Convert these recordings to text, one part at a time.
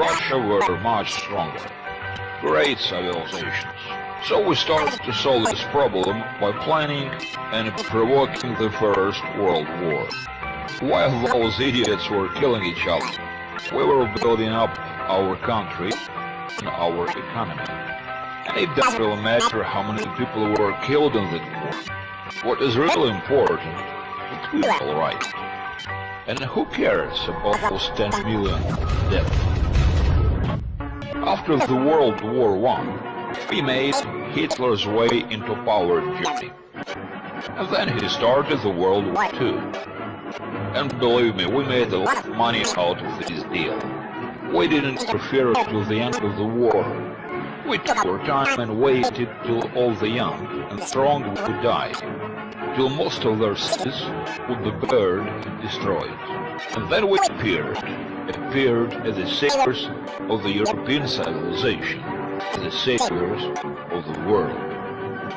Russia were much stronger. Great civilizations. So we started to solve this problem by planning and provoking the First World War. While those idiots were killing each other, we were building up our country and our economy. And it doesn't really matter how many people were killed in that war. What is really important is that we are all right. And who cares about those 10 million deaths? After the World War I, we made Hitler's way into power in Germany. And then he started the World War II. And believe me, we made a lot of money out of this deal. We didn't interfere till the end of the war. We took our time and waited till all the young and strong would die, till most of their cities would be burned and destroyed. And then we appeared as the saviors of the European civilization, as the saviors of the world.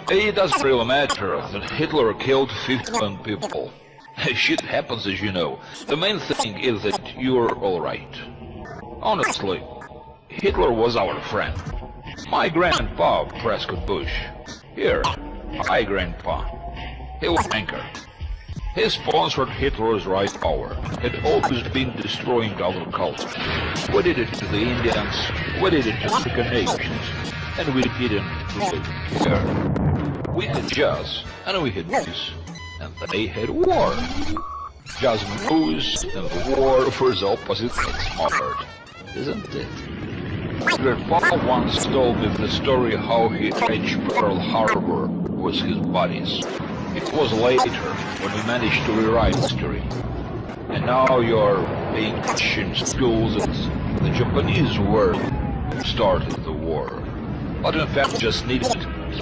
It doesn't really matter that Hitler killed 50 million people. Shit happens, as you know. The main thing is that you're alright. Honestly, Hitler was our friend. My grandpa, Prescott Bush. Here, my grandpa. He was an anchor. He sponsored Hitler's right power, had always been destroying our culture. We did it to the Indians, we did it to the African nations, and we didn't really care. We had jazz, and we had blues, and they had war. Jazz and blues, and the war for the opposite sex smothered, isn't it? Grandpa once told me the story how he reached Pearl Harbor with his buddies. It was later when we managed to rewrite history. And now you're being taught in schools that the Japanese world started the war. But in fact just needed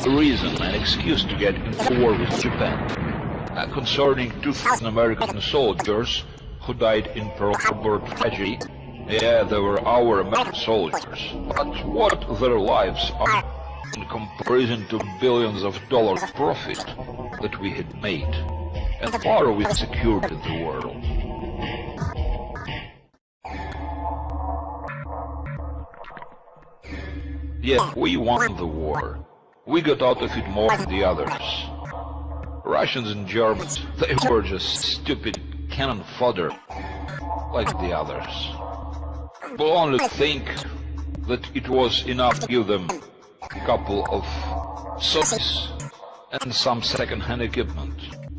a reason, an excuse to get into war with Japan. Concerning 2,000 American soldiers who died in Pearl Harbor tragedy, yeah, they were our American soldiers. But what their lives are in comparison to billions of dollars profit that we had made, and far we secured in the world. Yet we won the war. We got out of it more than the others. Russians and Germans, they were just stupid cannon fodder like the others. But only think that it was enough to give them a couple of subs and some second-hand equipment,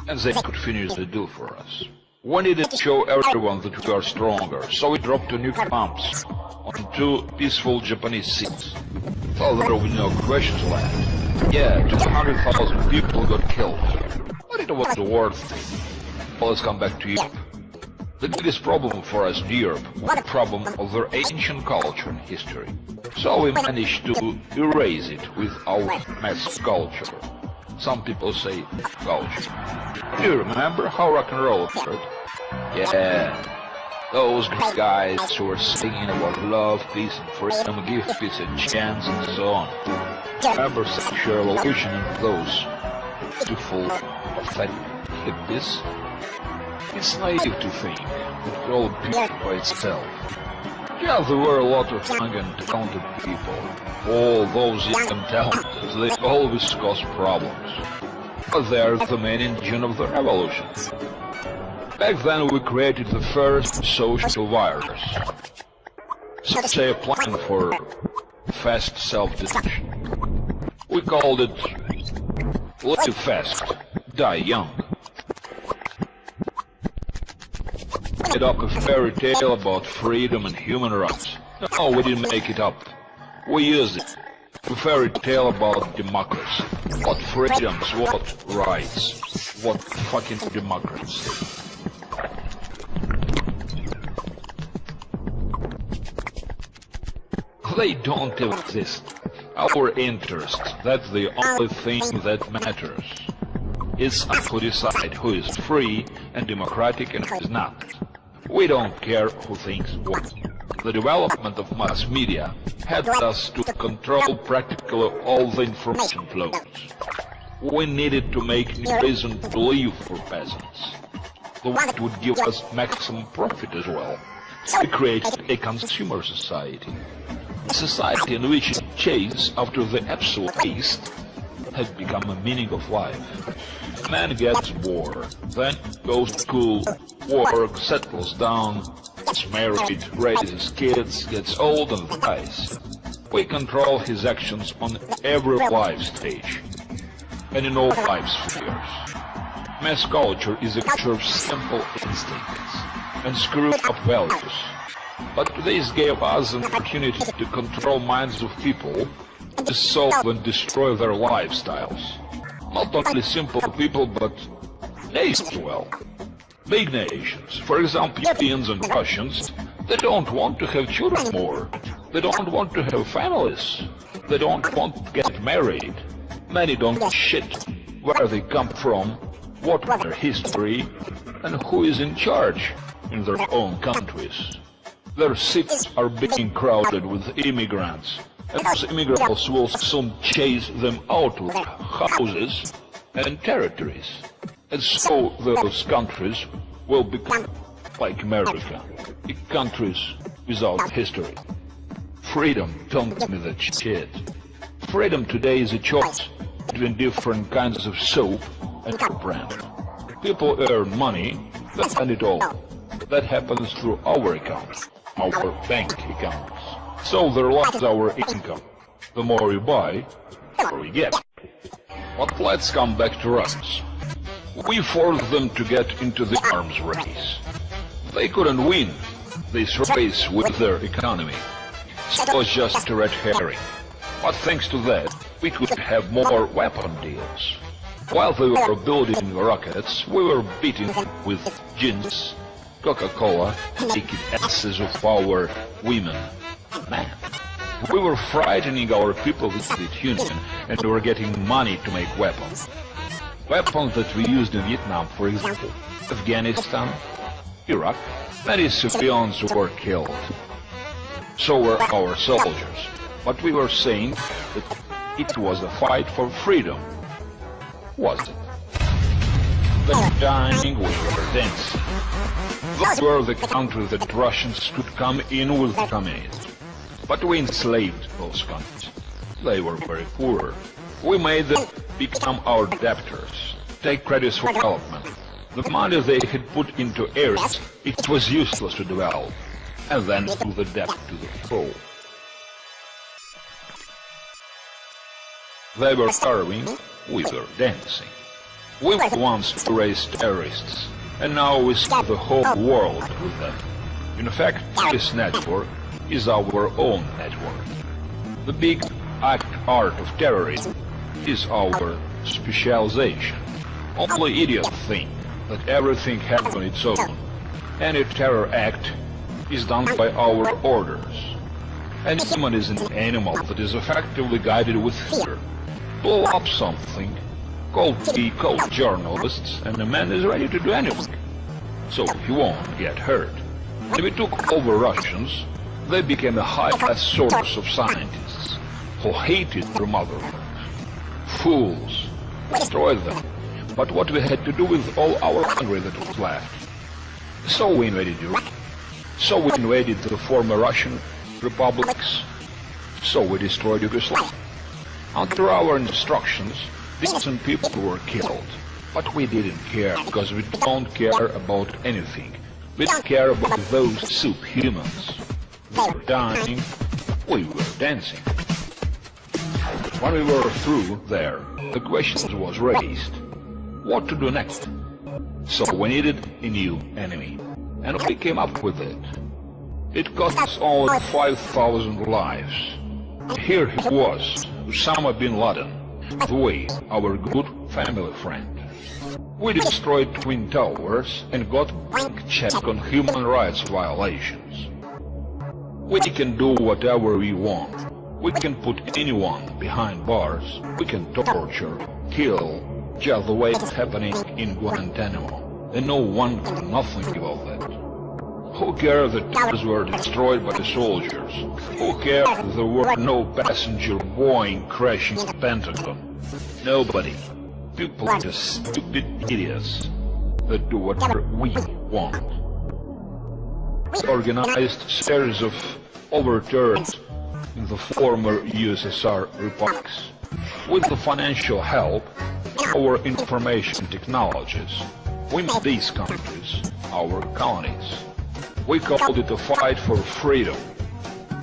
and they could finish the deal for us. We needed to show everyone that we are stronger, so we dropped 2 nuke bombs on 2 peaceful Japanese cities. So there were no questions left. Yeah, 200,000 people got killed, but it was worth it. Well, let's come back to Europe. The biggest problem for us in Europe was the problem of their ancient culture and history. So we managed to erase it with our mass culture. Some people say culture. Do you remember how rock and roll started? Yeah, those great guys who were singing about love, peace and freedom, give peace a chance and so on. Remember sexual revolution and those beautiful, pathetic hippies? It's naive to think that it's all beautiful by itself. Yeah, there were a lot of young and talented people. All those young and talented, they always cause problems. But they're the main engine of the revolution. Back then we created the first social virus. So say a plan for fast self-destruction. We called it Live Fast, Die Young. Made up a fairy tale about freedom and human rights. No, we didn't make it up. We used it. A fairy tale about democracy. What freedoms, what rights, what fucking democracy. They don't exist. Our interest, that's the only thing that matters. It's us who decide who is free and democratic and who is not. We don't care who thinks what. The development of mass media had us to control practically all the information flows. We needed to make new reason to live for peasants. The one that would give us maximum profit as well. we created a consumer society. A society in which the chase after the absolute least has become a meaning of life. Man gets bored, then goes to school, works, settles down, gets married, raises kids, gets old and dies. We control his actions on every life stage and in all life spheres. Mass culture is a culture of simple instincts and screwed up values. But this gave us an opportunity to control minds of people, to solve and destroy their lifestyles. Not only simple people, but nations as well. Big nations, for example, Indians and Russians, they don't want to have children more. They don't want to have families. They don't want to get married. Many don't give shit where they come from, what is their history, and who is in charge in their own countries. Their cities are being crowded with immigrants, and those immigrants will soon chase them out of houses and territories. And so those countries will become like America, countries without history. Freedom, don't give me that shit. Freedom today is a choice between different kinds of soap and brand. People earn money, they spend it all. That happens through our accounts, our bank accounts. So there lies our income. The more we buy, the more we get. But let's come back to Russians. We forced them to get into the arms race. They couldn't win this race with their economy. It was just a red herring. But thanks to that, we could have more weapon deals. While they were building rockets, we were beating with gins, Coca-Cola, naked asses of our women. Man, we were frightening our people with the Union, and we were getting money to make weapons. Weapons that we used in Vietnam, for example, Afghanistan, Iraq. Many civilians were killed. So were our soldiers. But we were saying that it was a fight for freedom. Was it? They were dying, we were dancing. Those were the countries that Russians could come in with communism. But we enslaved those countries. They were very poor. We made them become our debtors, take credits for development. The money they had put into areas, it was useless to develop, and then threw the debt to the foe. They were starving, we were dancing. We were once to raise terrorists, and now we see the whole world with them. In fact, this network is our own network. The big art of terrorism is our specialization. Only idiots think that everything happens on its own. Any terror act is done by our orders. And human is an animal that is effectively guided with fear. Blow up something, call journalists, and the man is ready to do anything. So he won't get hurt. When we took over Russians, they became a high-class source of scientists who hated their motherland. Fools. We destroyed them. But what we had to do with all our country that was left? So we invaded Europe. So we invaded the former Russian republics. So we destroyed Yugoslavia. Under our instructions, decent people were killed. But we didn't care, because we don't care about anything. We don't care about those subhumans. They were dying, we were dancing. When we were through there, the question was raised. What to do next? So we needed a new enemy. And we came up with it. It cost us only 5,000 lives. Here he was, Osama bin Laden, we, our good family friend. We destroyed Twin Towers and got blank check on human rights violations. We can do whatever we want. We can put anyone behind bars. We can torture, kill, just the way it's happening in Guantanamo. And no one can do nothing about that. Who cares that towers were destroyed by the soldiers? Who cares that there were no passenger Boeing crashing the Pentagon? Nobody. People are just stupid idiots that do whatever we want. organized series of overturns in the former USSR republics. With the financial help of our information technologies, we made these countries our colonies. We called it a fight for freedom,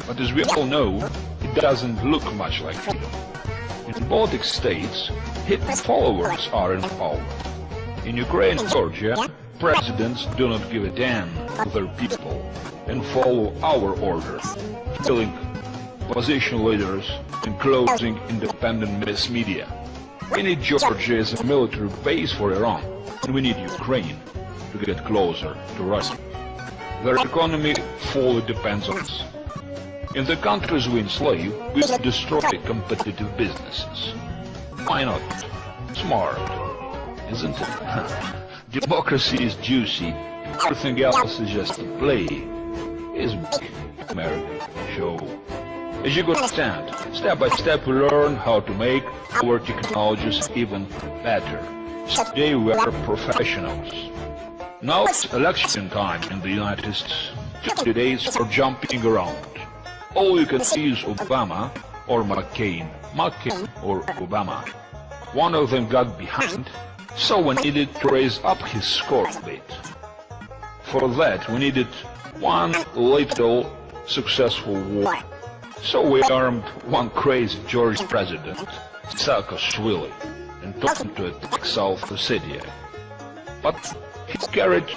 but as we all know, it doesn't look much like freedom. In Baltic states, hidden followers are in power. In Ukraine and Georgia, presidents do not give a damn to their people and follow our orders, killing opposition leaders and closing independent mass media. We need Georgia as a military base for Iran, and we need Ukraine to get closer to Russia. Their economy fully depends on us. In the countries we enslave, we destroy competitive businesses. Why not? Smart, isn't it? Democracy is juicy, everything else is just a play. Is big American show. As you understand, step by step we learn how to make our technologies even better. Today we are professionals. Now it's election time in the United States. Candidates are jumping around. All you can see is Obama or McCain or Obama. One of them got behind, so we needed to raise up his score a bit. For that we needed one little successful war. So we armed one crazy Georgian president, Saakashvili, and told him to attack South Ossetia. But he carried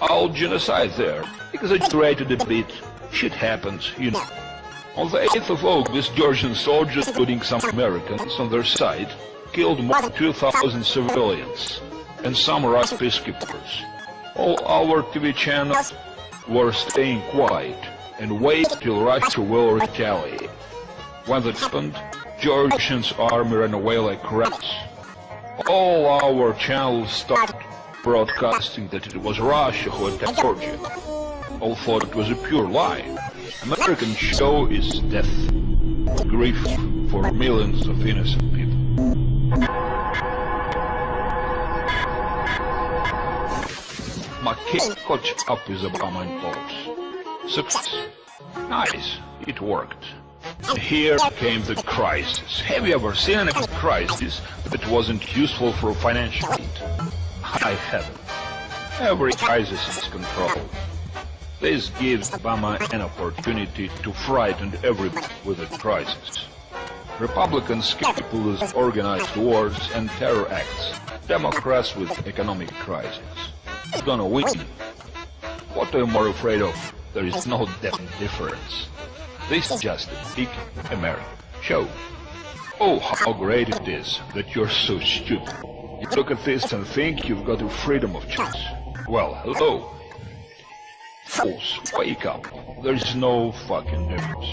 out genocide there, exaggerated a bit, shit happens, you know. On the 8th of August, Georgian soldiers, including some Americans on their side, killed more than 2,000 civilians and some Russian peacekeepers. All our TV channels were staying quiet and wait till Russia will retaliate. When that happened, Georgians' army ran away like rats. All our channels started broadcasting that it was Russia who attacked Georgia. All thought it was a pure lie. American show is death, grief for millions of innocent people. McCain caught up with Obama in polls. Success. Nice, it worked. And here came the crisis. Have you ever seen a crisis that wasn't useful for financial aid? I haven't. Every crisis is controlled. This gives Obama an opportunity to frighten everybody with a crisis. Republicans capable with organized wars and terror acts. Democrats with economic crisis. Who's gonna win? What are you more afraid of? There is no difference. This is just a big American show. Oh, how great it is that you're so stupid. You look at this and think you've got a freedom of choice. Well, hello. Fools, wake up. There is no fucking difference.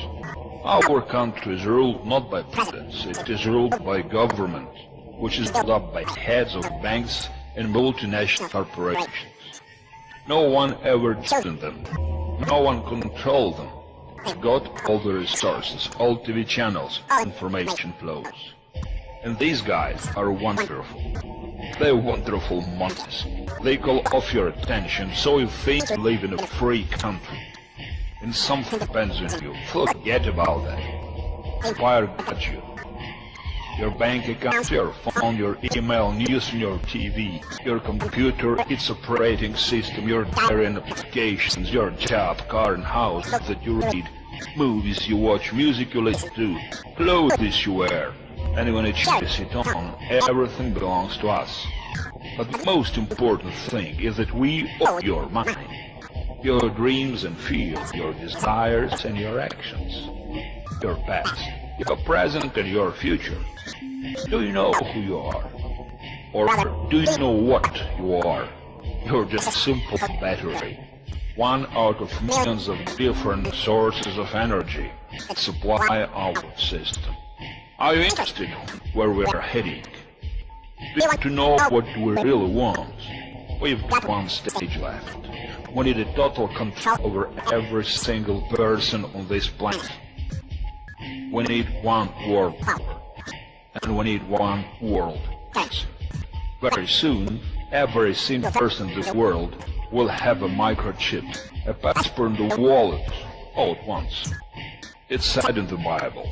Our country is ruled not by presidents, it is ruled by government, which is built up by heads of banks and multinational corporations. No one ever chosen them. No one controlled them. They got all the resources, all TV channels, information flows. And these guys are wonderful. They're wonderful monsters. They call off your attention so you think you live in a free country. And something depends on you. Forget about that. Fire got you. Your bank account, your phone, your email, news on your TV, your computer, its operating system, your diary and applications, your job, car and house that you read, movies you watch, music you listen to, clothes you wear. And when it changes it on, everything belongs to us. But the most important thing is that we own your mind, your dreams and fears, your desires and your actions, your past, your present and your future. Do you know who you are? Or do you know what you are? You're just a simple battery, one out of millions of different sources of energy that supply our system. Are you interested where we are heading? Do you want to know what we really want? We've got one stage left. We need a total control over every single person on this planet. We need one world power. And we need one world peace. Very soon, every single person in this world will have a microchip, a passport in the wallet, all at once. It's said in the Bible.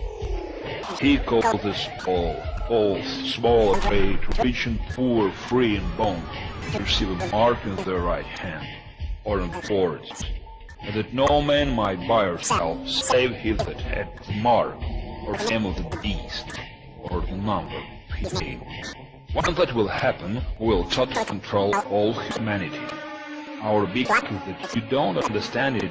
He called us all small, great, rich and poor, free and bond, to receive a mark in their right hand, or in the forehead, and that no man might buy or sell, save he that had the mark, or the name of the beast, or the number of his name. When that will happen, we will totally control all humanity. Our big is that you don't understand it